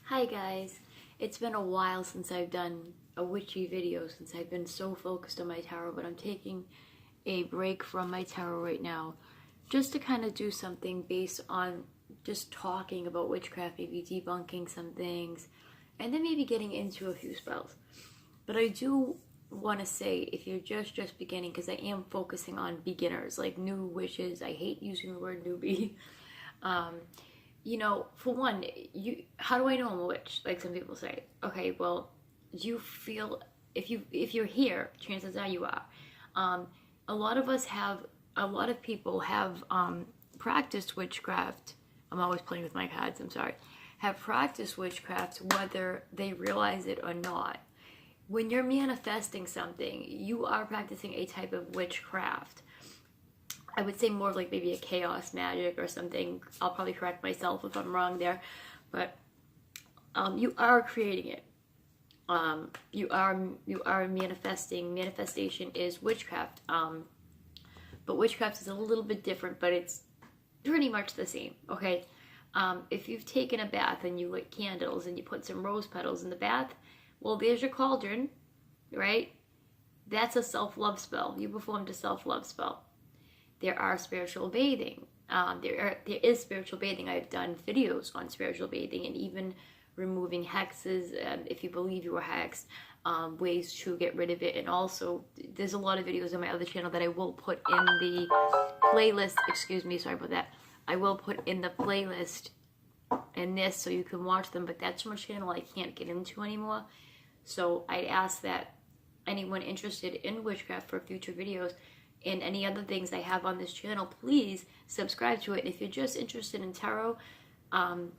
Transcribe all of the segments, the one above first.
Hi guys, it's been a while since I've done a witchy video since I've been so focused on my tarot, but I'm taking a break from my tarot right now just to kind of do something based on just talking about witchcraft, maybe debunking some things, and then maybe getting into a few spells. But I do want to say, if you're just beginning, because I am focusing on beginners, like new witches. I hate using the word newbie. um, for one, how do I know I'm a witch? Like some people say. Okay, well, you feel if you're here, chances are you are. Um, a lot of people have practiced witchcraft. I'm always playing with my cards. I'm sorry. Have practiced witchcraft whether they realize it or not. When you're manifesting something, you are practicing a type of witchcraft. I would say more of like maybe a chaos magic or something. I'll probably correct myself if I'm wrong there, but you are creating it. You are manifesting. Manifestation is witchcraft, but witchcraft is a little bit different, but it's pretty much the same. Okay, if you've taken a bath and you lit candles and you put some rose petals in the bath, well, there's your cauldron, right? That's a self-love spell. You performed a self-love spell. There are spiritual bathing. There is spiritual bathing. I've done videos on spiritual bathing and even removing hexes, if you believe you were hexed, ways to get rid of it. And also, there's a lot of videos on my other channel that I will put in the playlist. Excuse me, sorry about that. I will put in the playlist in this so you can watch them, but that's from a channel I can't get into anymore. So I'd ask that anyone interested in witchcraft for future videos and any other things I have on this channel, please subscribe to it. And if you're just interested in tarot,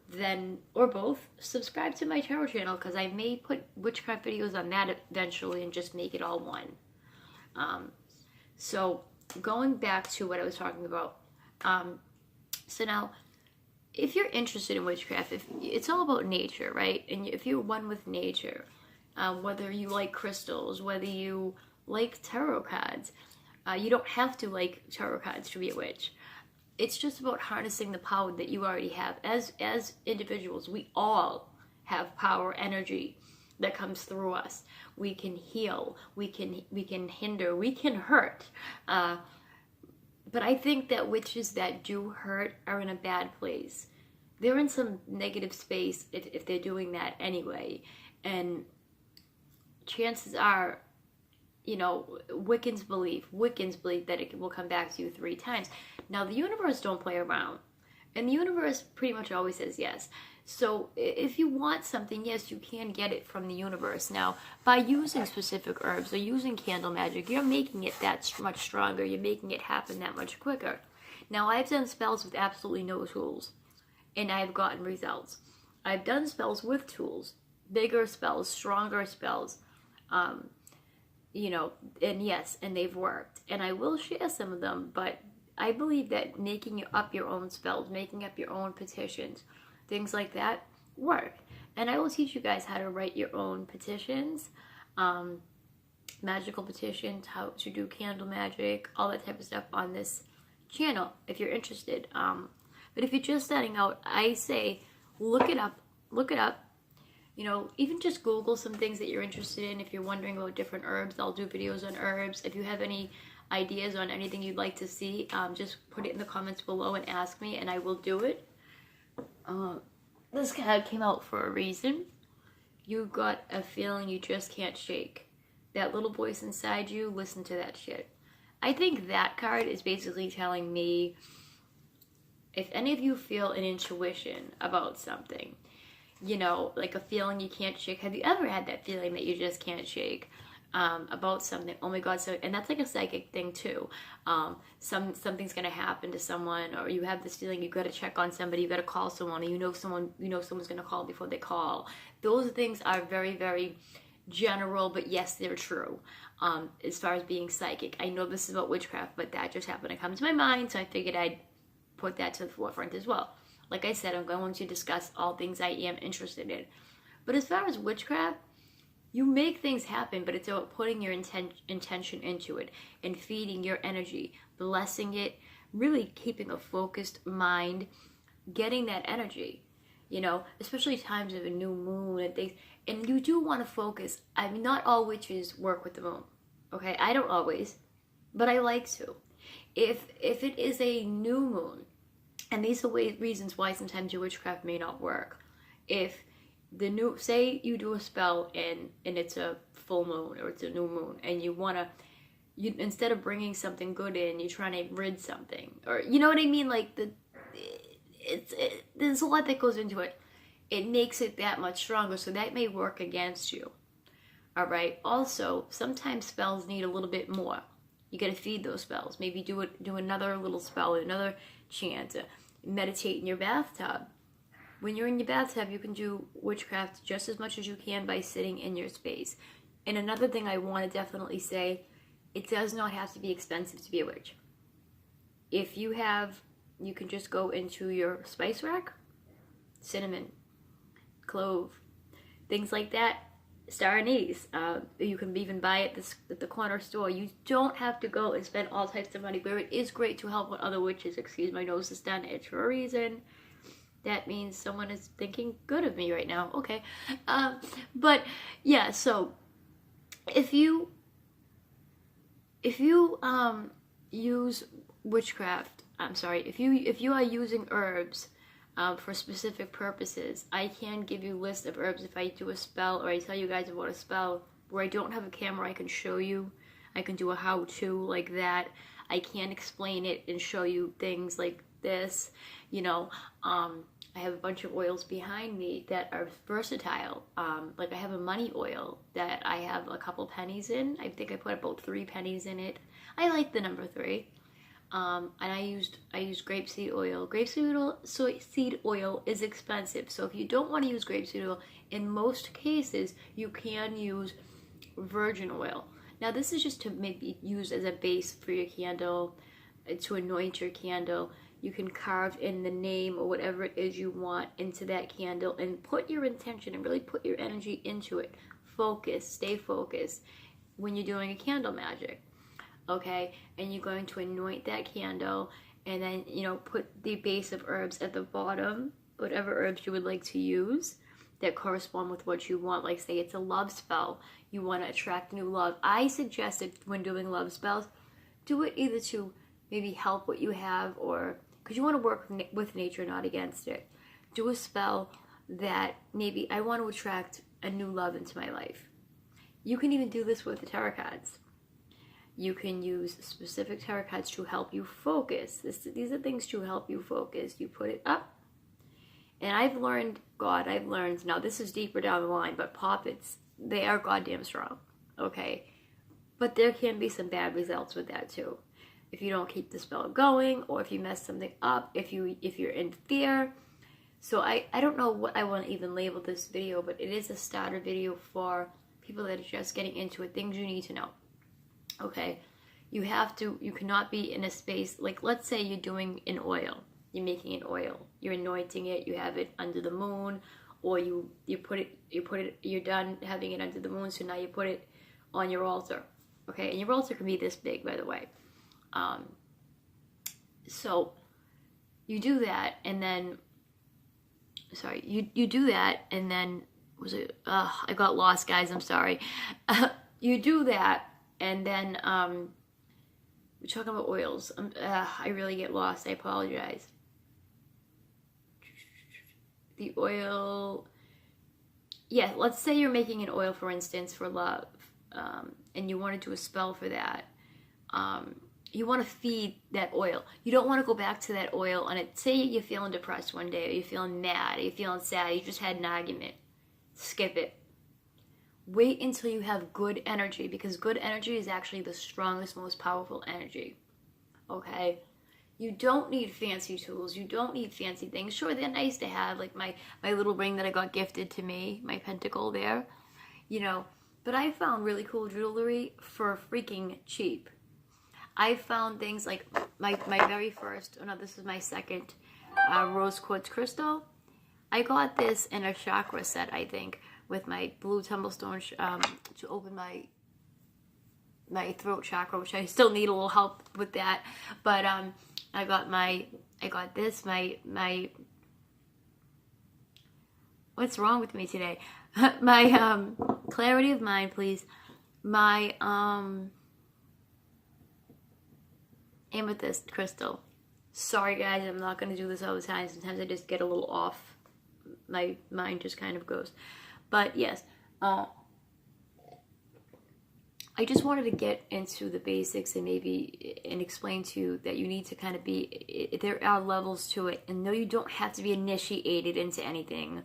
then, or both, subscribe to my tarot channel, because I may put witchcraft videos on that eventually and just make it all one. So going back to what I was talking about, so now, if you're interested in witchcraft, if it's all about nature, right? And if you're one with nature, whether you like crystals, whether you like tarot cards, you don't have to like tarot cards to be a witch. It's just about harnessing the power that you already have. As individuals, we all have power, energy that comes through us. We can heal, we can hinder, we can hurt. But I think that witches that do hurt are in a bad place. They're in some negative space if they're doing that anyway. And chances are, Wiccans believe that it will come back to you 3 times. Now, the universe don't play around. And the universe pretty much always says yes. So if you want something, yes, you can get it from the universe. Now, by using specific herbs or using candle magic, you're making it that much stronger. You're making it happen that much quicker. Now, I've done spells with absolutely no tools, and I've gotten results. I've done spells with tools, bigger spells, stronger spells, and yes, and they've worked. And I will share some of them, but I believe that making up your own spells, making up your own petitions, things like that work. And I will teach you guys how to write your own petitions, magical petitions, how to do candle magic, all that type of stuff on this channel if you're interested. But if you're just starting out, I say look it up. Even just Google some things that you're interested in. If you're wondering about different herbs, I'll do videos on herbs. If you have any ideas on anything you'd like to see, just put it in the comments below and ask me, and I will do it. This card came out for a reason. You got a feeling you just can't shake. That little voice inside you, listen to that shit. I think that card is basically telling me, if any of you feel an intuition about something, like a feeling you can't shake. Have you ever had that feeling that you just can't shake about something? Oh my God! So, and that's like a psychic thing too. Something's gonna happen to someone, or you have this feeling you got to check on somebody, you got to call someone, or someone's gonna call before they call. Those things are very, very general, but yes, they're true. As far as being psychic, I know this is about witchcraft, but that just happened to come to my mind, so I figured I'd put that to the forefront as well. Like I said, I'm going to discuss all things I am interested in. But as far as witchcraft, you make things happen, but it's about putting your intention into it and feeding your energy, blessing it, really keeping a focused mind, getting that energy. you know, especially times of a new moon and things. And you do want to focus. I mean, not all witches work with the moon. Okay, I don't always, but I like to. If it is a new moon, and these are reasons why sometimes your witchcraft may not work. If the new, say you do a spell and it's a full moon or it's a new moon, and you want to, you, instead of bringing something good in, you're trying to rid something, or you know what I mean, like there's a lot that goes into it. It makes it that much stronger, so that may work against you. All right. Also, sometimes spells need a little bit more. You got to feed those spells. Maybe do another little spell, another chant, meditate in your bathtub. When you're in your bathtub, you can do witchcraft just as much as you can by sitting in your space. And another thing I want to definitely say, it does not have to be expensive to be a witch. If you have, you can just go into your spice rack, cinnamon, clove, things like that, star anise. You can even buy it at the corner store. You don't have to go and spend all types of money, where it is great to help with other witches. Excuse my nose is done. It's for a reason. That means someone is thinking good of me right now. Okay. But yeah, so if you use witchcraft, if you are using herbs for specific purposes, I can give you a list of herbs if I do a spell, or I tell you guys about a spell where I don't have a camera. I can show you. I can do a how-to like that. I can explain it and show you things like this. You know, I have a bunch of oils behind me that are versatile. Like I have a money oil that I have a couple pennies in. I think I put about 3 pennies in it. I like the number 3. And I used grapeseed oil. Grapeseed oil is expensive, so if you don't want to use grapeseed oil, in most cases you can use virgin oil. Now this is just to maybe use as a base for your candle, to anoint your candle. You can carve in the name or whatever it is you want into that candle and put your intention and really put your energy into it. Focus, stay focused when you're doing a candle magic. Okay, and you're going to anoint that candle, and then, you know, put the base of herbs at the bottom, whatever herbs you would like to use that correspond with what you want. Like say it's a love spell, you want to attract new love. I suggested when doing love spells, do it either to maybe help what you have, or because you want to work with nature, not against it. Do a spell that maybe I want to attract a new love into my life. You can even do this with the tarot cards. You can use specific tarot cards to help you focus. These are things to help you focus. You put it up. And I've learned, now this is deeper down the line, but poppets, they are goddamn strong, okay? But there can be some bad results with that too. If you don't keep the spell going, or if you mess something up, if you're in fear. So I don't know what I want to even label this video, but it is a starter video for people that are just getting into it, things you need to know. Okay, you cannot be in a space, like let's say you're doing an oil, you're making an oil, you're anointing it, you have it under the moon, or you're done having it under the moon, so now you put it on your altar. Okay, and your altar can be this big, by the way. So you do that, and then, you do that, and then, I got lost, guys, I'm sorry. You do that, and then, we're talking about oils. I really get lost. I apologize. The oil. Yeah, let's say you're making an oil, for instance, for love, and you want to do a spell for that. You want to feed that oil. You don't want to go back to that oil on it. Say you're feeling depressed one day, or you're feeling mad, or you're feeling sad, you just had an argument. Skip it. Wait until you have good energy, because good energy is actually the strongest, most powerful energy. Okay? You don't need fancy tools. You don't need fancy things. Sure, they're nice to have, like my little ring that I got gifted to me, my pentacle there, you know. But I found really cool jewelry for freaking cheap. I found things like my very first, this is my second rose quartz crystal. I got this in a chakra set, I think, with my blue tumblestone to open my throat chakra, which I still need a little help with that. But I got this, my What's wrong with me today? My clarity of mind, please. My amethyst crystal. Sorry guys, I'm not going to do this all the time. Sometimes I just get a little off. My mind just kind of goes. But yes, I just wanted to get into the basics and explain to you that you need to kind of there are levels to it. And no, you don't have to be initiated into anything.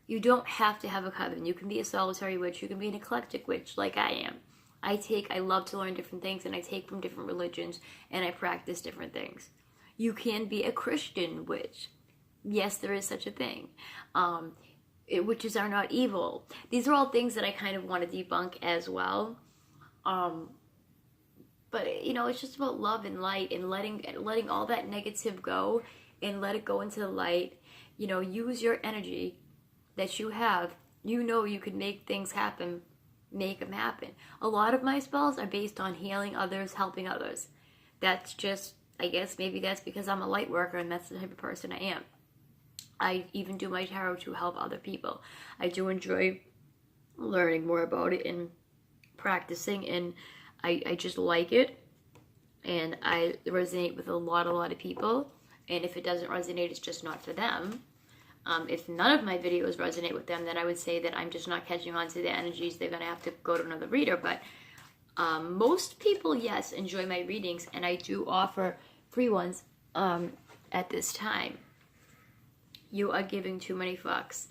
You don't have to have a coven. You can be a solitary witch. You can be an eclectic witch like I am. I love to learn different things, and I take from different religions, and I practice different things. You can be a Christian witch. Yes, there is such a thing. Witches are not evil. These are all things that I kind of want to debunk as well. But it's just about love and light, and letting all that negative go and let it go into the light. Use your energy that you have. You can make things happen. Make them happen. A lot of my spells are based on healing others, helping others. That's just, I guess maybe that's because I'm a light worker and that's the type of person I am. I even do my tarot to help other people. I do enjoy learning more about it and practicing, and I just like it, and I resonate with a lot of people. And if it doesn't resonate, it's just not for them. If none of my videos resonate with them, then I would say that I'm just not catching on to the energies. They're going to have to go to another reader. But most people, yes, enjoy my readings, and I do offer free ones at this time. You are giving too many fucks.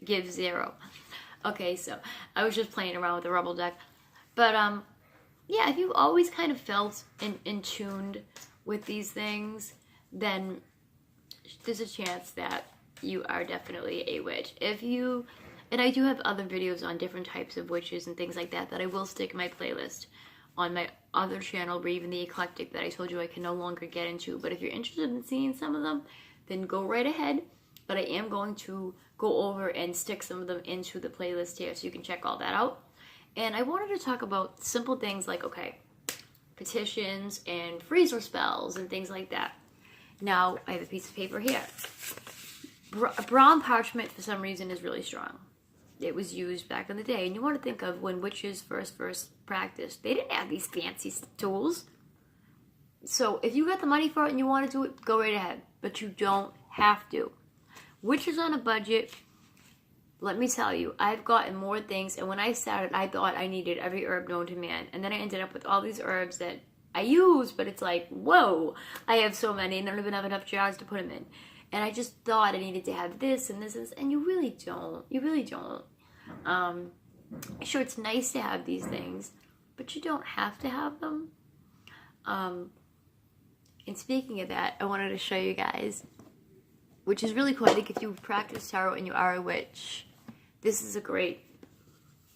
Give 0. Okay, so I was just playing around with the Rebel deck. But, yeah, if you've always kind of felt in tuned with these things, then there's a chance that you are definitely a witch. And I do have other videos on different types of witches and things like that I will stick in my playlist on my other channel, or even the eclectic that I told you I can no longer get into. But if you're interested in seeing some of them, then go right ahead. But I am going to go over and stick some of them into the playlist here so you can check all that out. And I wanted to talk about simple things like, petitions and freezer spells and things like that. Now, I have a piece of paper here. Brown parchment, for some reason, is really strong. It was used back in the day. And you want to think of when witches first practiced. They didn't have these fancy tools. So if you got the money for it and you want to do it, go right ahead. But you don't have to. Witches on a budget, let me tell you, I've gotten more things. And when I started, I thought I needed every herb known to man. And then I ended up with all these herbs that I use. But it's like, whoa, I have so many. And I don't even have enough jars to put them in. And I just thought I needed to have this and this and this, and you really don't. You really don't. Sure, it's nice to have these things, but you don't have to have them. And speaking of that, I wanted to show you guys, which is really cool. I think if you practice tarot and you are a witch, this is a great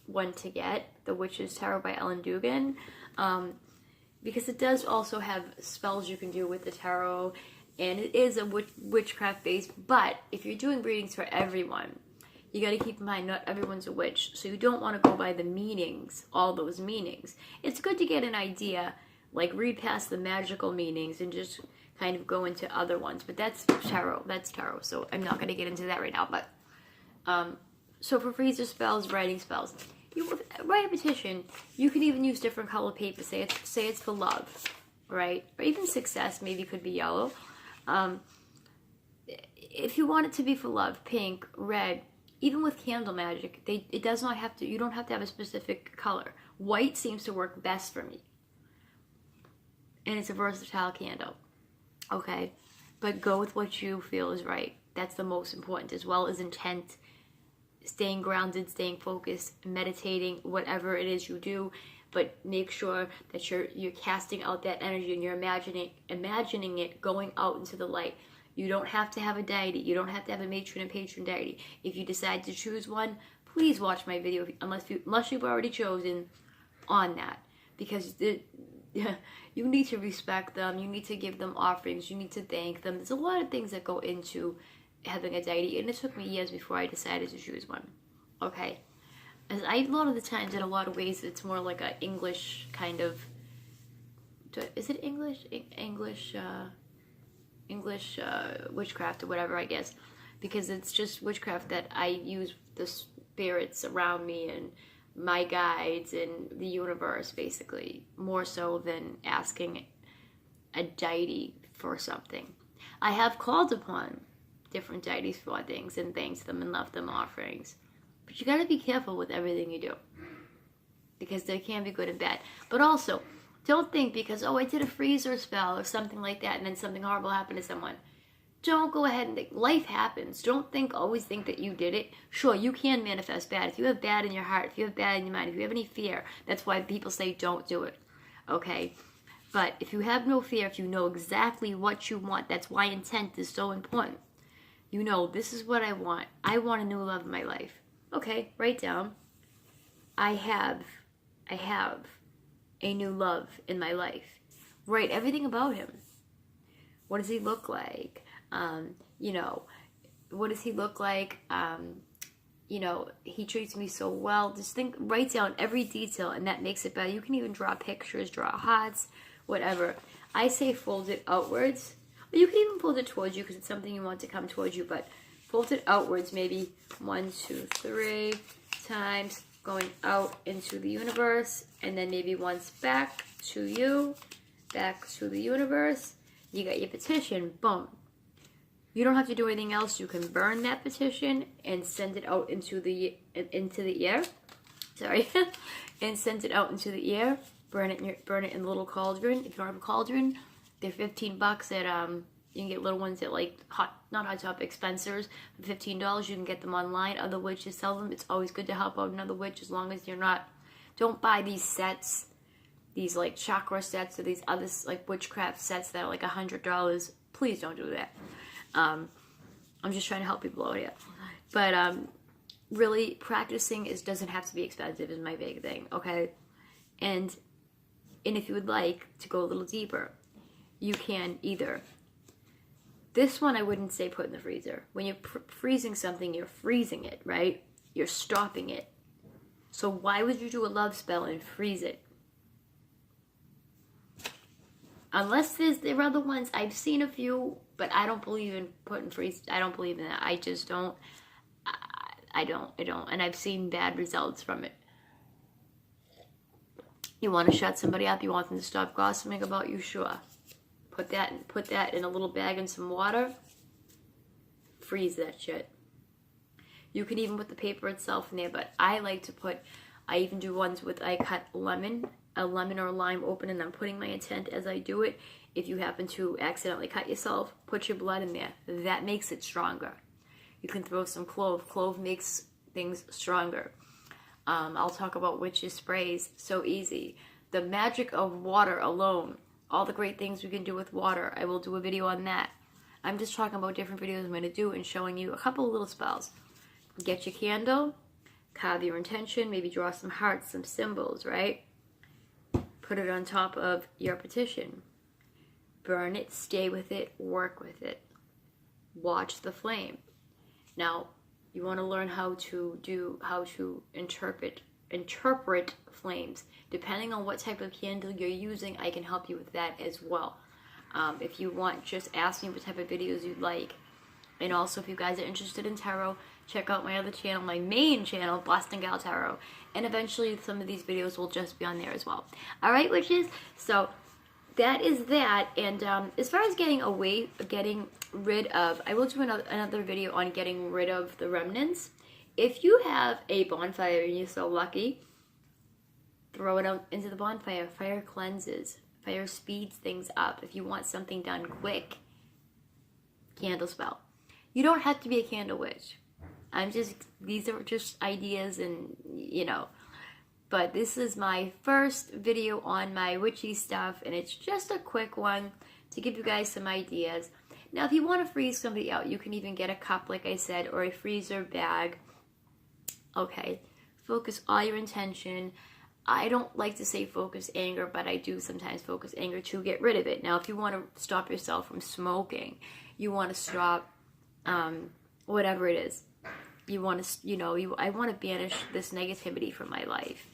one to get. The Witch's Tarot by Ellen Dugan. Because it does also have spells you can do with the tarot. And it is a witchcraft base, but if you're doing readings for everyone, you got to keep in mind not everyone's a witch. So you don't want to go by the meanings, all those meanings. It's good to get an idea, like read past the magical meanings and just kind of go into other ones. But that's tarot. So I'm not going to get into that right now. But so for freezer spells, writing spells, you write a petition. You can even use different color paper. Say it's for love, right? Or even success. Maybe could be yellow. If you want it to be for love, pink, red, even with candle magic, it does not have to, you don't have to have a specific color. White seems to work best for me. And it's a versatile candle. Okay? But go with what you feel is right. That's the most important, as well as intent, staying grounded, staying focused, meditating, whatever it is you do. But make sure that you're casting out that energy and you're imagining it going out into the light. You don't have to have a deity. You don't have to have a matron and patron deity. If you decide to choose one, please watch my video unless you've already chosen on that. Because you need to respect them. You need to give them offerings. You need to thank them. There's a lot of things that go into having a deity. And it took me years before I decided to choose one. Okay? As a lot of the times, in a lot of ways, it's more like an English kind of. Is it English? English witchcraft or whatever, I guess. because it's just witchcraft that I use the spirits around me and my guides and the universe, basically, more so than asking a deity for something. I have called upon different deities for things and thanked them and left them offerings. But you got to be careful with everything you do, because there can be good and bad. But also, don't think because, oh, I did a freezer spell or something like that and then something horrible happened to someone. Don't go ahead and think. Life happens. Don't always think that you did it. Sure, you can manifest bad. If you have bad in your heart, if you have bad in your mind, if you have any fear, that's why people say don't do it. Okay? But if you have no fear, if you know exactly what you want, that's why intent is so important. You know, this is what I want. I want a new love in my life. Okay, write down. I have a new love in my life. Write everything about him. What does he look like? You know, what does he look like? You know, he treats me so well. Just write down every detail, and that makes it better. You can even draw pictures, draw hearts, whatever. I say fold it outwards. Or you can even fold it towards you because it's something you want to come towards you, but fold it outwards, maybe 1, 2, 3 times, going out into the universe, and then maybe once back to you, back to the universe. You got your petition, boom. You don't have to do anything else. You can burn that petition and send it out into the air. Sorry, and send it out into the air. Burn it in a little cauldron. If you don't have a cauldron, they're $15 at you can get little ones at like not Hot Topic, Spencer's for $15. You can get them online. Other witches sell them. It's always good to help out another witch as long as you're not. Don't buy these sets, these like chakra sets or these other like witchcraft sets that are like $100. Please don't do that. I'm just trying to help people out here. But really, practicing doesn't have to be expensive is my big thing, okay? And if you would like to go a little deeper, you can either... This one I wouldn't say put in the freezer. When you're freezing something, you're freezing it, right? You're stopping it. So why would you do a love spell and freeze it? Unless there are other ones. I've seen a few, but I don't believe in putting freeze. I don't believe in that. I just don't. I don't. And I've seen bad results from it. You want to shut somebody up? You want them to stop gossiping about you? Sure. Put that in a little bag in some water. Freeze that shit. You can even put the paper itself in there, but I like to put, I even do ones with, I cut a lemon or a lime open, and I'm putting my intent as I do it. If you happen to accidentally cut yourself, put your blood in there. That makes it stronger. You can throw some clove. Clove makes things stronger. I'll talk about witches sprays. So easy. The magic of water alone. All the great things we can do with water. I will do a video on that. I'm just talking about different videos I'm going to do and showing you a couple of little spells. Get your candle, carve your intention, maybe draw some hearts, some symbols, right? Put it on top of your petition. Burn it, stay with it, work with it. Watch the flame. Now, you want to learn how to interpret flames. Depending on what type of candle you're using, I can help you with that as well. If you want, just ask me what type of videos you'd like. And also, if you guys are interested in tarot, check out my other channel, my main channel, Boston Gal Tarot. And eventually, some of these videos will just be on there as well. Alright, witches? So, that is that. And as far as getting rid of, I will do another video on getting rid of the remnants. If you have a bonfire and you're so lucky, throw it out into the bonfire. Fire cleanses. Fire speeds things up. If you want something done quick, candle spell. You don't have to be a candle witch. These are just ideas and, you know. But this is my first video on my witchy stuff, and it's just a quick one to give you guys some ideas. Now, if you want to freeze somebody out, you can even get a cup, like I said, or a freezer bag. Okay, focus all your intention. I don't like to say focus anger, but I do sometimes focus anger to get rid of it. Now, if you want to stop yourself from smoking, you want to stop whatever it is. You want to, I want to banish this negativity from my life.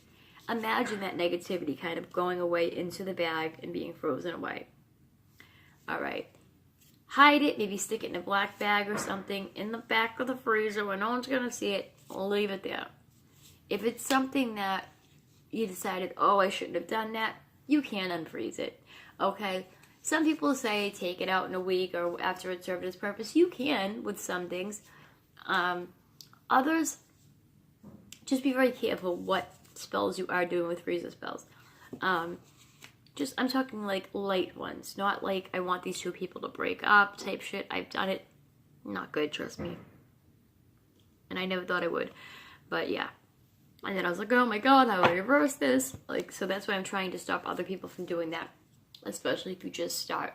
Imagine that negativity kind of going away into the bag and being frozen away. All right. hide it, maybe stick it in a black bag or something in the back of the freezer where no one's going to see it. Leave it there. If it's something that you decided, oh, I shouldn't have done that, you can unfreeze it. Okay? Some people say take it out in a week or after it served its purpose. You can with some things. Others, just be very careful what spells you are doing with freezer spells. I'm talking like light ones, not like I want these two people to break up type shit. I've done it. Not good, trust me. And I never thought I would. But yeah. And then I was like, oh my god, how do I reverse this? Like, so that's why I'm trying to stop other people from doing that. Especially if you just start.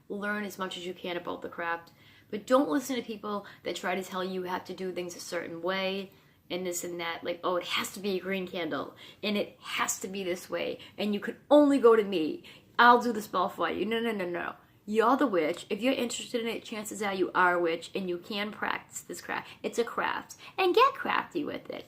Learn as much as you can about the craft. But don't listen to people that try to tell you have to do things a certain way and this and that. Like, oh, it has to be a green candle. And it has to be this way. And you can only go to me. I'll do the spell for you. No. You're the witch. If you're interested in it, chances are you are a witch and you can practice this craft. It's a craft. And get crafty with it.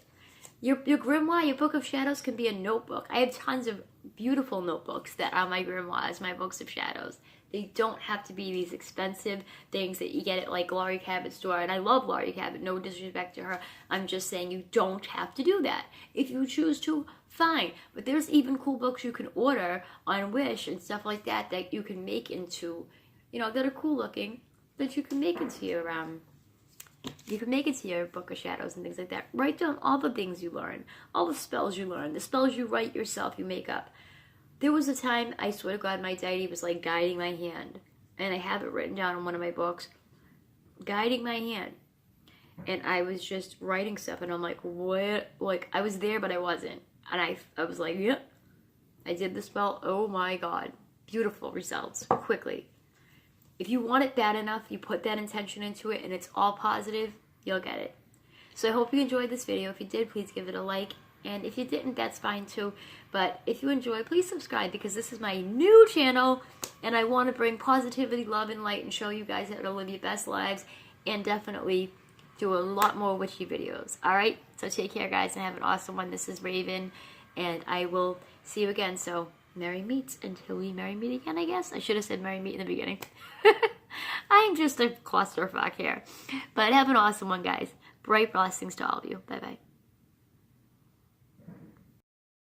Your grimoire, your book of shadows can be a notebook. I have tons of beautiful notebooks that are my grimoires, my books of shadows. They don't have to be these expensive things that you get at like Laurie Cabot's store. And I love Laurie Cabot, no disrespect to her. I'm just saying you don't have to do that. If you choose to, fine. But there's even cool books you can order on Wish and stuff like that that you can make into, that are cool looking, that you can make into your book of shadows and things like that. Write down all the things you learn, all the spells you learn, the spells you write yourself, you make up. There was a time, I swear to God, my deity was like guiding my hand. And I have it written down in one of my books. Guiding my hand. And I was just writing stuff and I'm like, what? Like, I was there, but I wasn't. And I was like, yep. I did the spell. Oh my God. Beautiful results. Quickly. If you want it bad enough, you put that intention into it and it's all positive, you'll get it. So I hope you enjoyed this video. If you did, please give it a like. And if you didn't, that's fine too. But if you enjoyed, please subscribe because this is my new channel and I want to bring positivity, love, and light and show you guys how to live your best lives and definitely do a lot more witchy videos. Alright? So take care, guys, and have an awesome one. This is Raven, and I will see you again. So, merry meets until we merry meet again, I guess. I should have said merry meet in the beginning. I'm just a clusterfuck here. But have an awesome one, guys. Bright blessings to all of you. Bye-bye.